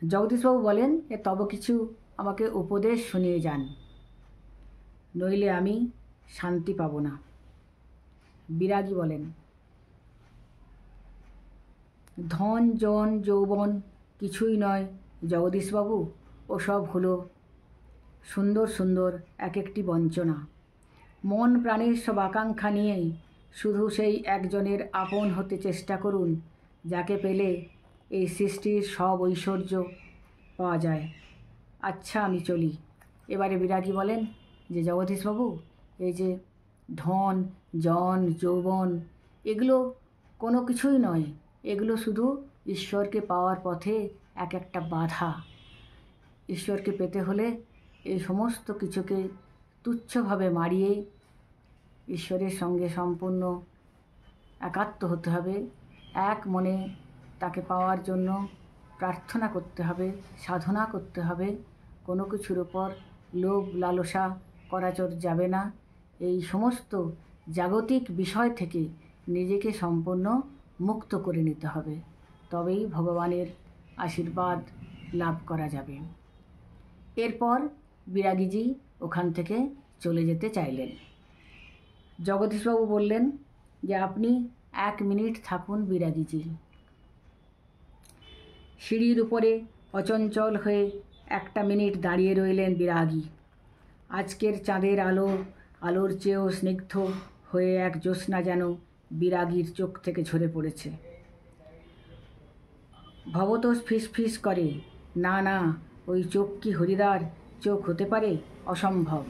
জগদীশবাবু বলেন, তব কিছু আমাকে উপদেশ শুনিয়ে যান, নইলে আমি শান্তি পাব না। বিরাগী বলেন, ধন জন যৌবন কিছুই নয় জগদীশবাবু, ওসব হলো সুন্দর সুন্দর এক একটি বঞ্চনা। মন প্রাণের সব আকাঙ্ক্ষা নিয়েই শুধু সেই একজনের আপন হতে চেষ্টা করুন, যাকে পেলে এই সৃষ্টির সব ঐশ্বর্য পাওয়া যায়। আচ্ছা, আমি চলি। এবারে বিরাগী বলেন যে জগদীশবাবু, এই যে ধন জন যৌবন এগুলো কোনো কিছুই নয়, এগুলো শুধু ঈশ্বরকে পাওয়ার পথে এক একটা বাধা। ঈশ্বরকে পেতে হলে এই সমস্ত কিছুকে তুচ্ছভাবে মারিয়ে ঈশ্বরের সঙ্গে সম্পূর্ণ একাত্ম হতে হবে। এক মনে তাকে পাওয়ার জন্য প্রার্থনা করতে হবে, সাধনা করতে হবে। কোনো কিছুর উপর লোভ লালসা করা যাবে না। এই সমস্ত জাগতিক বিষয় থেকে নিজেকে সম্পূর্ণ মুক্ত করে নিতে হবে, তবেই ভগবানের আশীর্বাদ লাভ করা যাবে। এরপর বিরাগীজি ওখান থেকে চলে যেতে চাইলেন। জগদীশবাবু বললেন যে আপনি 1 মিনিট থাকুন বিরাগীজি। সিঁড়ির উপরে অচঞ্চল হয়ে 1 মিনিট দাঁড়িয়ে রইলেন বিরাগী। আজকের চাঁদের আলোর চেয়েও স্নিগ্ধ হয়ে এক জ্যোৎস্না যেন বিরাগীর চোখ থেকে ঝরে পড়েছে। ভবতোষ ফিসফিস করে, না না, ওই চোখ কি হরিদার চোখ হতে পারে? অসম্ভব।